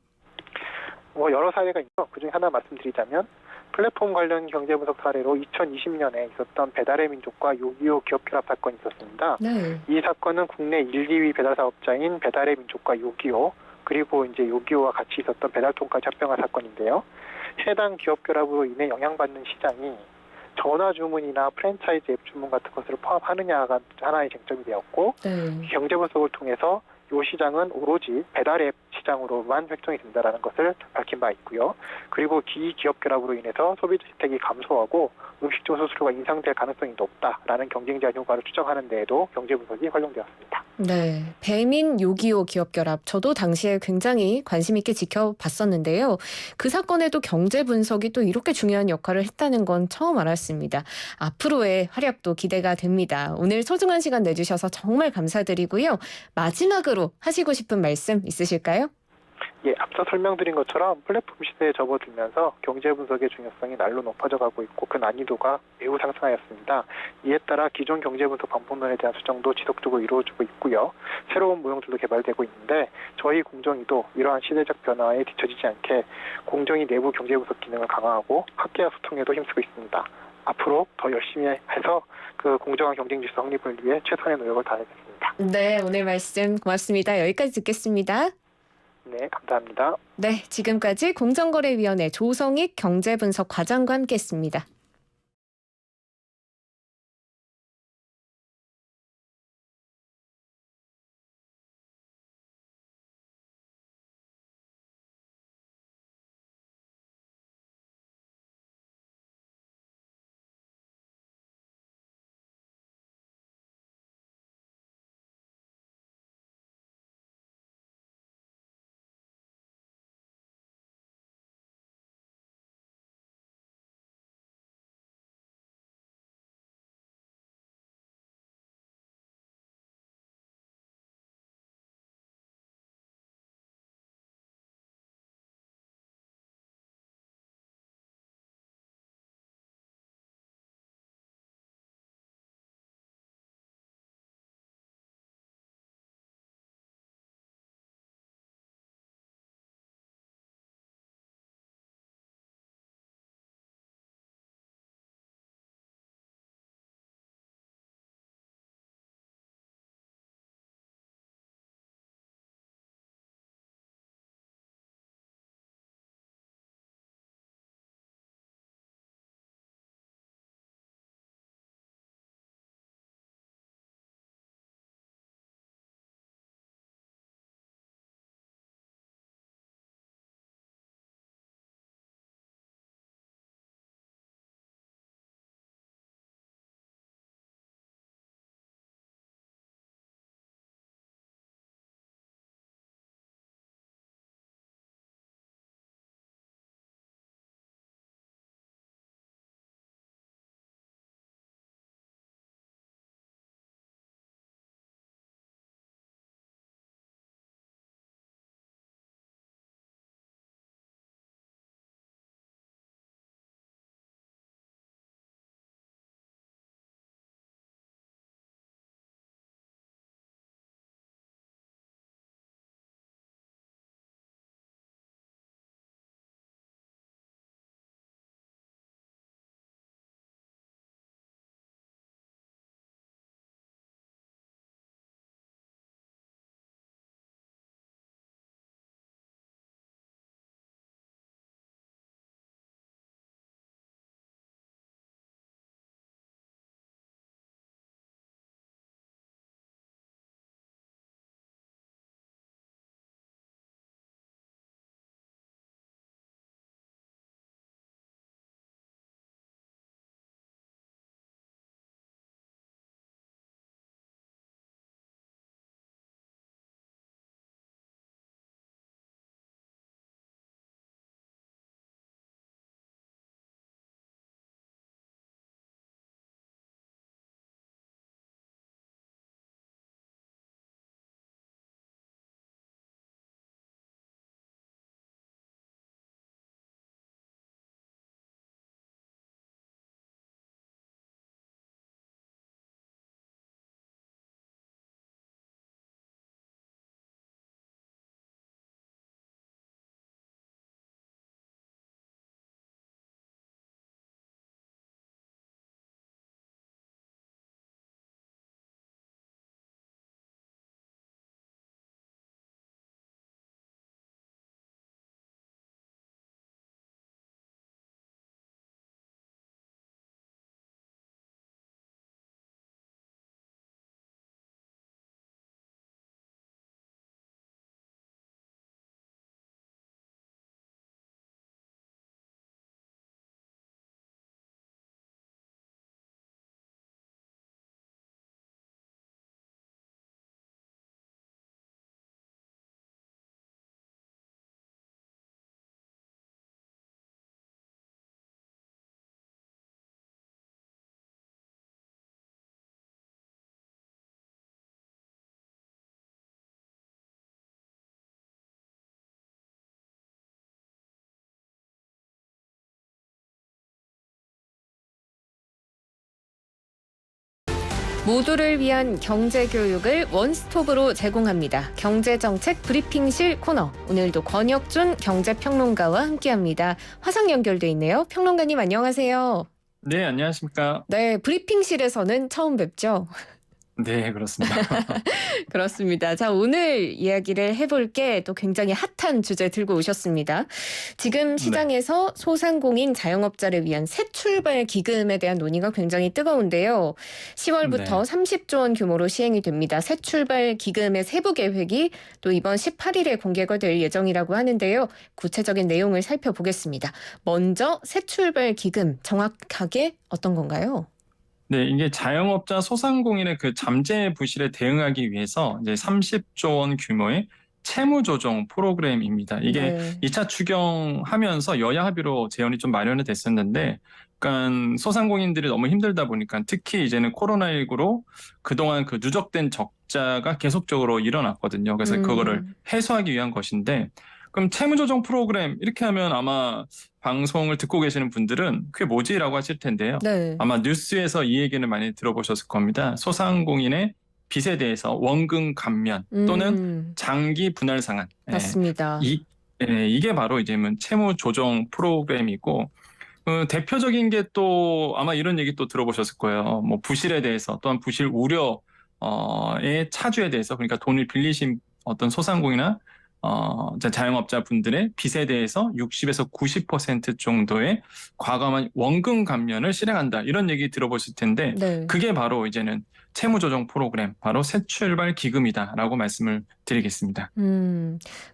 여러 사례가 있죠. 그중에 하나 말씀드리자면 플랫폼 관련 경제 분석 사례로 2020년에 있었던 배달의 민족과 요기요 기업 결합 사건이 있었습니다. 네. 이 사건은 국내 1, 2위 배달 사업자인 배달의 민족과 요기요 그리고 이제 요기요와 같이 있었던 배달통까지 합병한 사건인데요. 해당 기업 결합으로 인해 영향받는 시장이 전화 주문이나 프랜차이즈 앱 주문 같은 것을 포함하느냐가 하나의 쟁점이 되었고 네. 경제 분석을 통해서 이 시장은 오로지 배달앱 시장으로만 획정이 된다는 것을 밝힌 바 있고요. 그리고 기업 결합으로 인해서 소비자 혜택이 감소하고 음식점 수수료가 인상될 가능성이 높다라는 경쟁 제한 효과를 추정하는 데에도 경제 분석이 활용되었습니다. 네, 배민 요기요 기업 결합 저도 당시에 굉장히 관심 있게 지켜봤었는데요. 그 사건에도 경제 분석이 또 이렇게 중요한 역할을 했다는 건 처음 알았습니다. 앞으로의 활약도 기대가 됩니다. 오늘 소중한 시간 내주셔서 정말 감사드리고요. 마지막으로 하시고 싶은 말씀 있으실까요? 예, 앞서 설명드린 것처럼 플랫폼 시대에 접어들면서 경제 분석의 중요성이 날로 높아져 가고 있고 그 난이도가 매우 상승하였습니다. 이에 따라 기존 경제 분석 방법론에 대한 수정도 지속적으로 이루어지고 있고요. 새로운 모형들도 개발되고 있는데 저희 공정위도 이러한 시대적 변화에 뒤처지지 않게 공정위 내부 경제 분석 기능을 강화하고 학계와 소통에도 힘쓰고 있습니다. 앞으로 더 열심히 해서 그 공정한 경쟁 질서 확립을 위해 최선의 노력을 다하겠습니다. 네, 오늘 말씀 고맙습니다. 여기까지 듣겠습니다. 네, 감사합니다. 네, 지금까지 공정거래위원회 조성익 경제분석 과장과 함께했습니다. 모두를 위한 경제교육을 원스톱으로 제공합니다. 경제정책 브리핑실 코너. 오늘도 권혁준 경제평론가와 함께합니다. 화상 연결돼 있네요. 평론가님 안녕하세요. 네, 안녕하십니까. 네, 브리핑실에서는 처음 뵙죠. 네, 그렇습니다. 그렇습니다. 자, 오늘 이야기를 해볼 게 또 굉장히 핫한 주제 들고 오셨습니다. 지금 시장에서 소상공인 자영업자를 위한 새 출발 기금에 대한 논의가 굉장히 뜨거운데요. 10월부터 30조 원 규모로 시행이 됩니다. 새 출발 기금의 세부 계획이 또 이번 18일에 공개가 될 예정이라고 하는데요. 구체적인 내용을 살펴보겠습니다. 먼저 새 출발 기금 정확하게 어떤 건가요? 네, 이게 자영업자 소상공인의 그 잠재 부실에 대응하기 위해서 이제 30조 원 규모의 채무 조정 프로그램입니다. 이게 2차 추경하면서 여야 합의로 제언이 좀 마련이 됐었는데, 그러니까 소상공인들이 너무 힘들다 보니까 특히 이제는 코로나19로 그동안 그 누적된 적자가 계속적으로 일어났거든요. 그래서 그거를 해소하기 위한 것인데, 그럼 채무조정 프로그램 이렇게 하면 아마 방송을 듣고 계시는 분들은 그게 뭐지라고 하실 텐데요. 네. 아마 뉴스에서 이 얘기는 많이 들어보셨을 겁니다. 소상공인의 빚에 대해서 원금 감면 또는 장기 분할 상환. 맞습니다. 이게 바로 이제 채무조정 프로그램이고, 대표적인 게 또 아마 이런 얘기 또 들어보셨을 거예요. 뭐 부실에 대해서 또한 부실 우려의 차주에 대해서, 그러니까 돈을 빌리신 어떤 소상공인이나 자영업자 분들의 빚에 대해서 60에서 90% 정도의 과감한 원금 감면을 실행한다. 이런 얘기 들어보실 텐데, 네. 그게 바로 이제는 채무조정 프로그램, 바로 새 출발 기금이다라고 말씀을 드리겠습니다.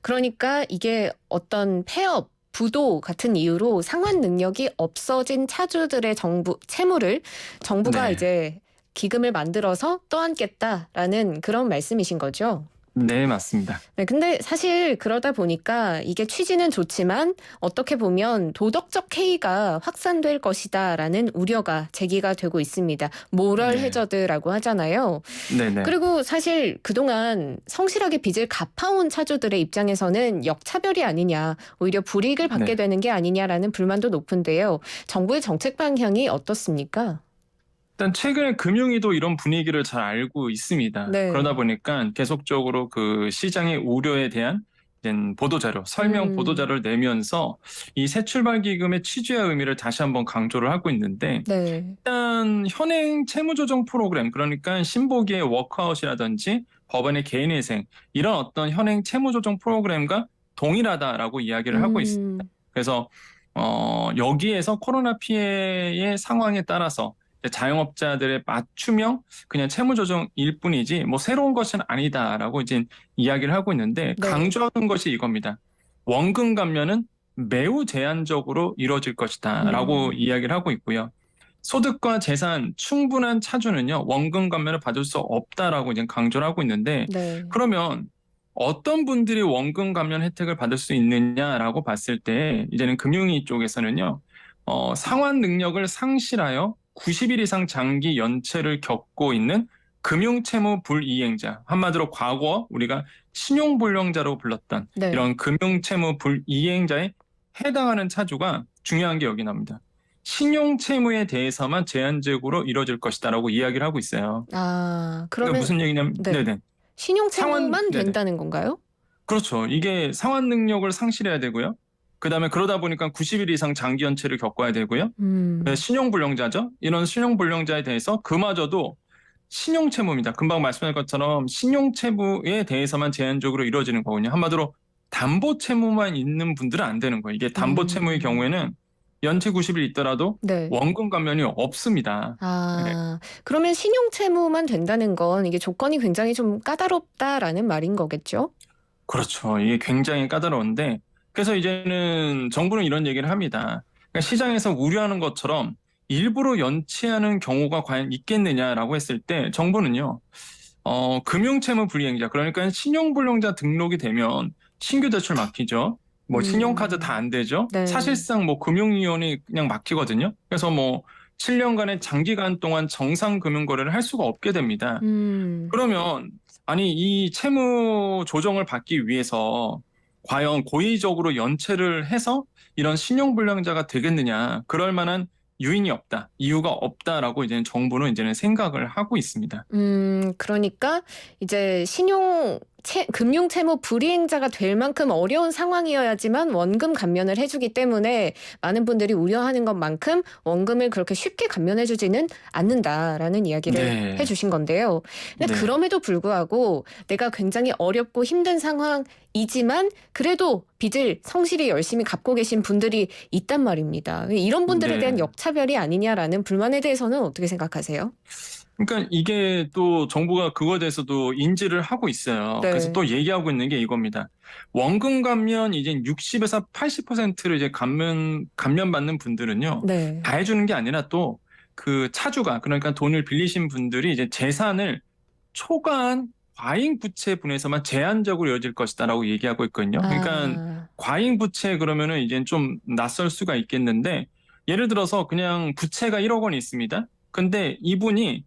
그러니까 이게 어떤 폐업, 부도 같은 이유로 상환 능력이 없어진 차주들의 채무를 정부가 이제 기금을 만들어서 떠안겠다라는 그런 말씀이신 거죠? 네, 맞습니다. 네, 근데 사실 그러다 보니까 이게 취지는 좋지만 어떻게 보면 도덕적 해이가 확산될 것이다라는 우려가 제기가 되고 있습니다. 모럴 해저드라고 하잖아요. 네네. 그리고 사실 그동안 성실하게 빚을 갚아온 차주들의 입장에서는 역차별이 아니냐, 오히려 불이익을 받게 되는 게 아니냐라는 불만도 높은데요. 정부의 정책 방향이 어떻습니까? 일단 최근에 금융위도 이런 분위기를 잘 알고 있습니다. 네. 그러다 보니까 계속적으로 그 시장의 우려에 대한 보도자료, 설명 보도자료를 내면서 이 새 출발 기금의 취지와 의미를 다시 한번 강조를 하고 있는데, 일단 현행 채무조정 프로그램, 그러니까 신보기의 워크아웃이라든지 법원의 개인회생, 이런 어떤 현행 채무조정 프로그램과 동일하다라고 이야기를 하고 있습니다. 그래서 여기에서 코로나 피해의 상황에 따라서 자영업자들의 맞춤형 그냥 채무조정일 뿐이지 뭐 새로운 것은 아니다라고 이제 이야기를 하고 있는데, 강조하는 것이 이겁니다. 원금 감면은 매우 제한적으로 이루어질 것이다라고 이야기를 하고 있고요. 소득과 재산 충분한 차주는요, 원금 감면을 받을 수 없다라고 이제 강조를 하고 있는데, 그러면 어떤 분들이 원금 감면 혜택을 받을 수 있느냐라고 봤을 때, 이제는 금융위 쪽에서는요, 상환 능력을 상실하여 90일 이상 장기 연체를 겪고 있는 금융채무 불이행자, 한마디로 과거 우리가 신용불량자로 불렀던 이런 금융채무 불이행자에 해당하는 차주가 중요한 게 여기 나옵니다. 신용채무에 대해서만 제한적으로 이루어질 것이다라고 이야기를 하고 있어요. 그러면 그러니까 무슨 얘기냐면, 신용채무만 된다는 건가요? 그렇죠. 이게 상환 능력을 상실해야 되고요. 그다음에 그러다 보니까 90일 이상 장기 연체를 겪어야 되고요. 신용불량자죠. 이런 신용불량자에 대해서 그마저도 신용채무입니다. 금방 말씀한 것처럼 신용채무에 대해서만 제한적으로 이루어지는 거군요. 한마디로 담보채무만 있는 분들은 안 되는 거예요. 이게 담보채무의 경우에는 연체 90일 있더라도 원금 감면이 없습니다. 그러면 신용채무만 된다는 건 이게 조건이 굉장히 좀 까다롭다라는 말인 거겠죠? 그렇죠. 이게 굉장히 까다로운데, 그래서 이제는 정부는 이런 얘기를 합니다. 그러니까 시장에서 우려하는 것처럼 일부러 연체하는 경우가 과연 있겠느냐라고 했을 때, 정부는요, 금융채무 불이행자, 그러니까 신용불량자 등록이 되면 신규 대출 막히죠. 뭐 신용카드 다 안 되죠. 사실상 뭐 금융위원이 그냥 막히거든요. 그래서 뭐 7년간의 장기간 동안 정상 금융 거래를 할 수가 없게 됩니다. 그러면 아니 이 채무 조정을 받기 위해서 과연 고의적으로 연체를 해서 이런 신용불량자가 되겠느냐, 그럴 만한 유인이 없다, 이유가 없다라고 이제는 정부는 이제는 생각을 하고 있습니다. 그러니까 이제 금융 채무 불이행자가 될 만큼 어려운 상황이어야지만 원금 감면을 해주기 때문에 많은 분들이 우려하는 것만큼 원금을 그렇게 쉽게 감면해주지는 않는다라는 이야기를 네. 해주신 건데요. 근데 네. 그럼에도 불구하고 내가 굉장히 어렵고 힘든 상황이지만 그래도 빚을 성실히 열심히 갚고 계신 분들이 있단 말입니다. 이런 분들에 네. 대한 역차별이 아니냐라는 불만에 대해서는 어떻게 생각하세요? 그러니까 이게 또 정부가 그거에 대해서도 인지를 하고 있어요. 네. 그래서 또 얘기하고 있는 게 이겁니다. 원금 감면 이제 60에서 80%를 이제 감면받는 분들은요. 네. 다 해주는 게 아니라 또 그 차주가, 그러니까 돈을 빌리신 분들이 이제 재산을 초과한 과잉 부채분에서만 제한적으로 이어질 것이다라고 얘기하고 있거든요. 그러니까 과잉 부채 그러면은 이제 좀 낯설 수가 있겠는데, 예를 들어서 그냥 부채가 1억 원이 있습니다. 근데 이분이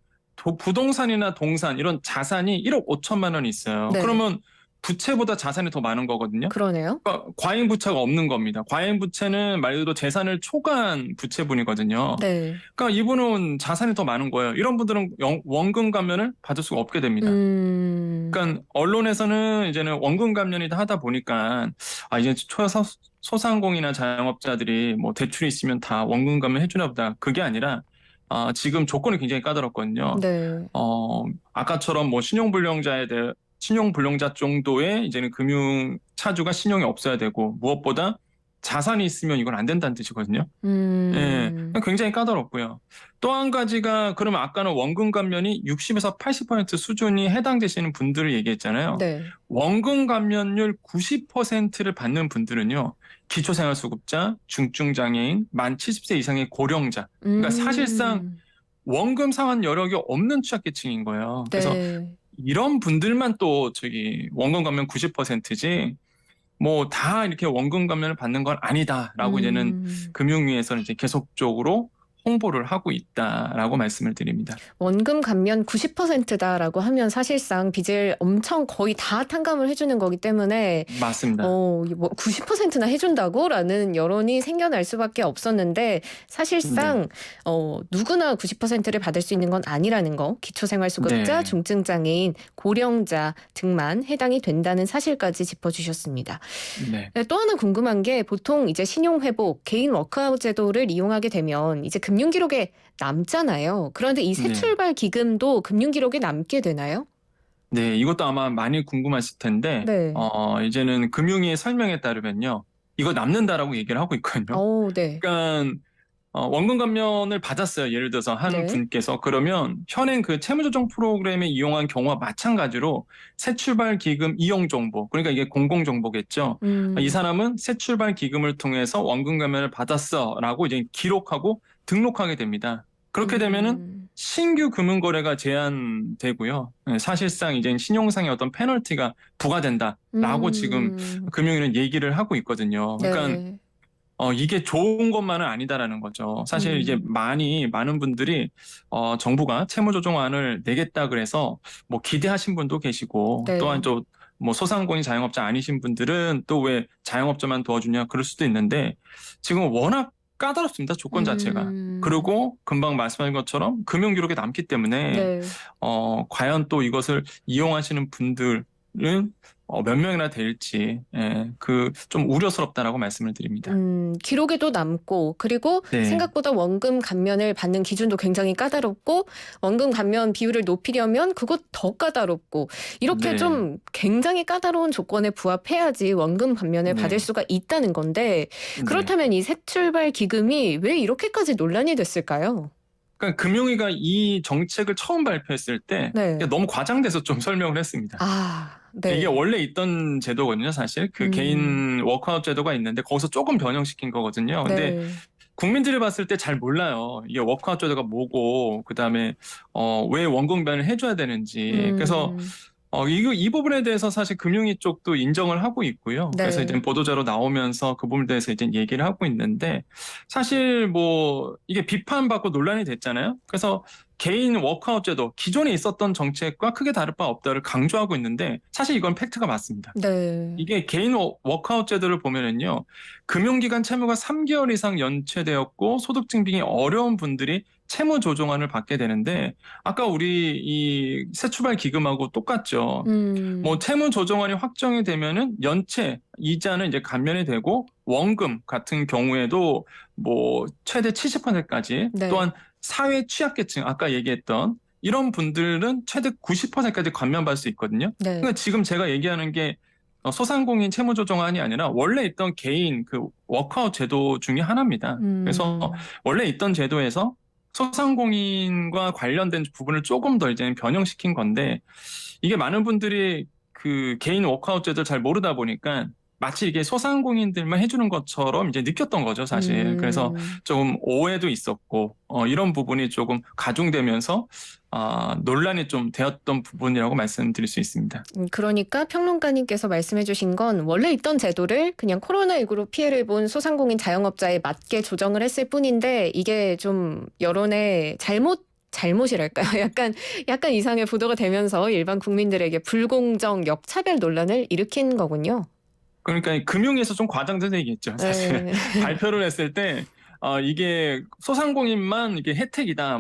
부동산이나 동산 이런 자산이 1억 5천만 원이 있어요. 네. 그러면 부채보다 자산이 더 많은 거거든요. 그러네요. 그러니까 과잉 부채가 없는 겁니다. 과잉 부채는 말 그대로 재산을 초과한 부채분이거든요. 네. 그러니까 이분은 자산이 더 많은 거예요. 이런 분들은 원금 감면을 받을 수가 없게 됩니다. 그러니까 언론에서는 이제는 원금 감면이다 하다 보니까 이제 소상공인이나 자영업자들이 뭐 대출이 있으면 다 원금 감면 해주나 보다. 그게 아니라 지금 조건이 굉장히 까다롭거든요. 네. 아까처럼 뭐 신용불량자 정도의 이제는 금융 차주가 신용이 없어야 되고, 무엇보다 자산이 있으면 이건 안 된다는 뜻이거든요. 예, 굉장히 까다롭고요. 또 한 가지가, 그러면 아까는 원금 감면이 60에서 80% 수준이 해당되시는 분들을 얘기했잖아요. 네. 원금 감면율 90%를 받는 분들은요, 기초생활수급자, 중증장애인, 만 70세 이상의 고령자. 그러니까 사실상 원금 상환 여력이 없는 취약계층인 거예요. 그래서 네. 이런 분들만 또 원금 감면 90%지 뭐 다 이렇게 원금 감면을 받는 건 아니다라고 이제는 금융위에서는 이제 계속적으로 홍보를 하고 있다라고 말씀을 드립니다. 원금 감면 90%다라고 하면 사실상 빚을 엄청 거의 다 탕감을 해주는 거기 때문에 맞습니다. 뭐 90%나 해준다고라는 여론이 생겨날 수밖에 없었는데 사실상 누구나 90%를 받을 수 있는 건 아니라는 거, 기초생활수급자, 네. 중증장애인, 고령자 등만 해당이 된다는 사실까지 짚어주셨습니다. 네. 또 하나 궁금한 게 보통 이제 신용회복, 개인 워크아웃 제도를 이용하게 되면 이제 금융기록에 남잖아요. 그런데 이 새출발 기금도 금융기록에 남게 되나요? 네, 이것도 아마 많이 궁금하실 텐데, 네. 이제는 금융위의 설명에 따르면요, 이거 남는다라고 얘기를 하고 있거든요. 네. 그러니까 원금 감면을 받았어요. 예를 들어서 한 분께서. 그러면 현행 그 채무조정 프로그램에 이용한 경우와 마찬가지로 새출발 기금 이용 정보, 그러니까 이게 공공정보겠죠. 이 사람은 새출발 기금을 통해서 원금 감면을 받았어라고 이제 기록하고 등록하게 됩니다. 그렇게 되면은 신규 금융거래가 제한되고요. 사실상 이제 신용상의 어떤 페널티가 부과된다라고 지금 금융위는 얘기를 하고 있거든요. 그러니까 이게 좋은 것만은 아니다라는 거죠. 사실 이제 많은 분들이 정부가 채무조정안을 내겠다 그래서 뭐 기대하신 분도 계시고, 또한 또 뭐 소상공인 자영업자 아니신 분들은 또 왜 자영업자만 도와주냐 그럴 수도 있는데, 지금 워낙 까다롭습니다. 조건 자체가. 그리고 금방 말씀하신 것처럼 금융기록에 남기 때문에 과연 또 이것을 이용하시는 분들은 몇 명이나 될지 좀 우려스럽다라고 말씀을 드립니다. 기록에도 남고, 그리고 생각보다 원금 감면을 받는 기준도 굉장히 까다롭고, 원금 감면 비율을 높이려면 그것 더 까다롭고, 이렇게 좀 굉장히 까다로운 조건에 부합해야지 원금 감면을 받을 수가 있다는 건데, 그렇다면 이 새출발 기금이 왜 이렇게까지 논란이 됐을까요? 그러니까 금융위가 이 정책을 처음 발표했을 때 너무 과장돼서 좀 설명을 했습니다. 이게 원래 있던 제도거든요, 사실. 그 개인 워크아웃 제도가 있는데 거기서 조금 변형시킨 거거든요. 근데 국민들이 봤을 때 잘 몰라요. 이게 워크아웃 제도가 뭐고, 그다음에 왜 원금 감면을 해줘야 되는지. 그래서 이 부분에 대해서 사실 금융위 쪽도 인정을 하고 있고요. 네. 그래서 이제 보도자료 나오면서 그 부분에 대해서 이제 얘기를 하고 있는데, 사실 뭐 이게 비판받고 논란이 됐잖아요. 그래서 개인 워크아웃 제도, 기존에 있었던 정책과 크게 다를 바 없다를 강조하고 있는데, 사실 이건 팩트가 맞습니다. 네. 이게 개인 워크아웃 제도를 보면은요, 금융기관 채무가 3개월 이상 연체되었고 소득 증빙이 어려운 분들이 채무 조정안을 받게 되는데, 아까 우리 이 새출발 기금하고 똑같죠. 뭐 채무 조정안이 확정이 되면은 연체 이자는 이제 감면이 되고, 원금 같은 경우에도 뭐 최대 70%까지, 네. 또한 사회 취약계층, 아까 얘기했던 이런 분들은 최대 90%까지 감면받을 수 있거든요. 네. 그러니까 지금 제가 얘기하는 게 소상공인 채무조정안이 아니라 원래 있던 개인 그 워크아웃 제도 중에 하나입니다. 그래서 원래 있던 제도에서 소상공인과 관련된 부분을 조금 더 이제 변형시킨 건데, 이게 많은 분들이 그 개인 워크아웃 제도를 잘 모르다 보니까 마치 이게 소상공인들만 해주는 것처럼 이제 느꼈던 거죠, 사실. 그래서 조금 오해도 있었고, 이런 부분이 조금 가중되면서 논란이 좀 되었던 부분이라고 말씀드릴 수 있습니다. 그러니까 평론가님께서 말씀해 주신 건 원래 있던 제도를 그냥 코로나19로 피해를 본 소상공인 자영업자에 맞게 조정을 했을 뿐인데, 이게 좀 여론의 잘못이랄까요? 약간 이상의 보도가 되면서 일반 국민들에게 불공정, 역차별 논란을 일으킨 거군요. 그러니까 금융에서 좀 과장돼서 얘기했죠, 사실. 네. 발표를 했을 때 이게 소상공인만 이게 혜택이다,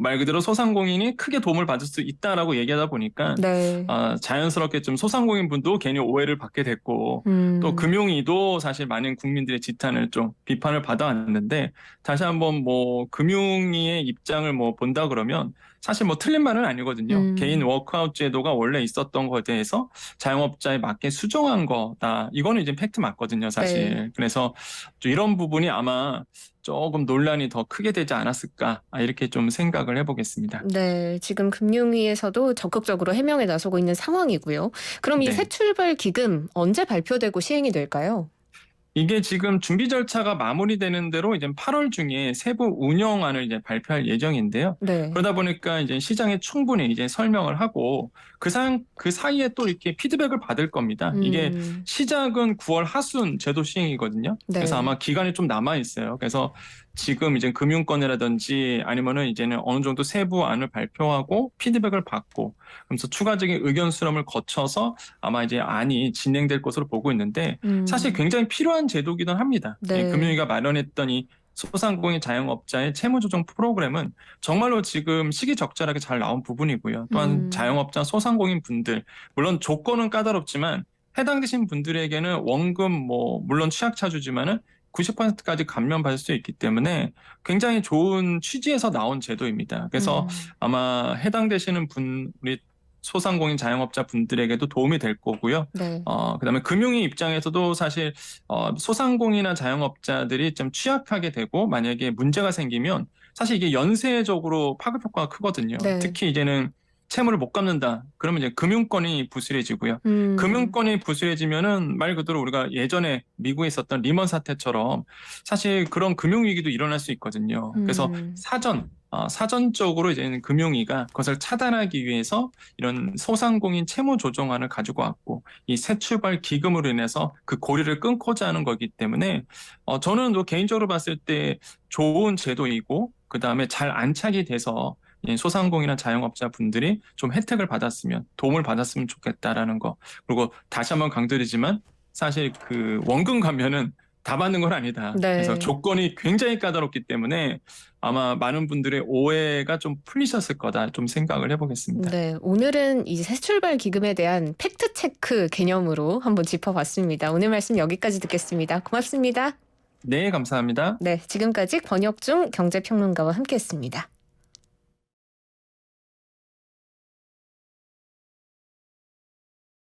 말 그대로 소상공인이 크게 도움을 받을 수 있다라고 얘기하다 보니까 네. 자연스럽게 좀 소상공인 분도 괜히 오해를 받게 됐고, 또 금융위도 사실 많은 국민들의 지탄을 좀 비판을 받아왔는데, 다시 한번 뭐 금융위의 입장을 뭐 본다 그러면 사실 뭐 틀린 말은 아니거든요. 개인 워크아웃 제도가 원래 있었던 것에 대해서 자영업자에 맞게 수정한 거다. 이거는 이제 팩트 맞거든요, 사실. 네. 그래서 이런 부분이 아마 조금 논란이 더 크게 되지 않았을까, 이렇게 좀 생각을 해보겠습니다. 네, 지금 금융위에서도 적극적으로 해명에 나서고 있는 상황이고요. 그럼 이 네. 새출발 기금 언제 발표되고 시행이 될까요? 이게 지금 준비 절차가 마무리되는 대로 이제 8월 중에 세부 운영안을 이제 발표할 예정인데요. 네. 그러다 보니까 이제 시장에 충분히 이제 설명을 하고 그 사이에 또 이렇게 피드백을 받을 겁니다. 이게 시작은 9월 하순 제도 시행이거든요. 네. 그래서 아마 기간이 좀 남아 있어요. 그래서 지금 이제 금융권이라든지 아니면은 이제는 어느 정도 세부안을 발표하고 피드백을 받고, 그러면서 추가적인 의견 수렴을 거쳐서 아마 이제 안이 진행될 것으로 보고 있는데, 사실 굉장히 필요한 제도기도 합니다. 네. 금융위가 마련했던 이 소상공인 자영업자의 채무조정 프로그램은 정말로 지금 시기적절하게 잘 나온 부분이고요. 또한 자영업자 소상공인 분들, 물론 조건은 까다롭지만 해당되신 분들에게는 원금 물론 취약차주지만은 90%까지 감면받을 수 있기 때문에 굉장히 좋은 취지에서 나온 제도입니다. 그래서 아마 해당되시는 우리 소상공인 자영업자 분들에게도 도움이 될 거고요. 네. 그다음에 금융위 입장에서도 사실 소상공인이나 자영업자들이 좀 취약하게 되고 만약에 문제가 생기면 사실 이게 연쇄적으로 파급 효과가 크거든요. 네. 특히 이제는 채무를 못 갚는다. 그러면 이제 금융권이 부실해지고요. 금융권이 부실해지면은 말 그대로 우리가 예전에 미국에 있었던 리먼 사태처럼 사실 그런 금융위기도 일어날 수 있거든요. 그래서 사전적으로 이제는 금융위가 그것을 차단하기 위해서 이런 소상공인 채무 조정안을 가지고 왔고, 이 새출발 기금으로 인해서 그 고리를 끊고자 하는 거기 때문에 저는 또 개인적으로 봤을 때 좋은 제도이고, 그 다음에 잘 안착이 돼서 소상공인이나 자영업자 분들이 좀 혜택을 받았으면, 도움을 받았으면 좋겠다라는 거. 그리고 다시 한번 강조드리지만 사실 그 원금 감면은 다 받는 건 아니다. 네. 그래서 조건이 굉장히 까다롭기 때문에 아마 많은 분들의 오해가 좀 풀리셨을 거다, 좀 생각을 해보겠습니다. 네, 오늘은 이 새출발 기금에 대한 팩트 체크 개념으로 한번 짚어봤습니다. 오늘 말씀 여기까지 듣겠습니다. 고맙습니다. 네, 감사합니다. 네, 지금까지 권혁중 경제평론가와 함께했습니다.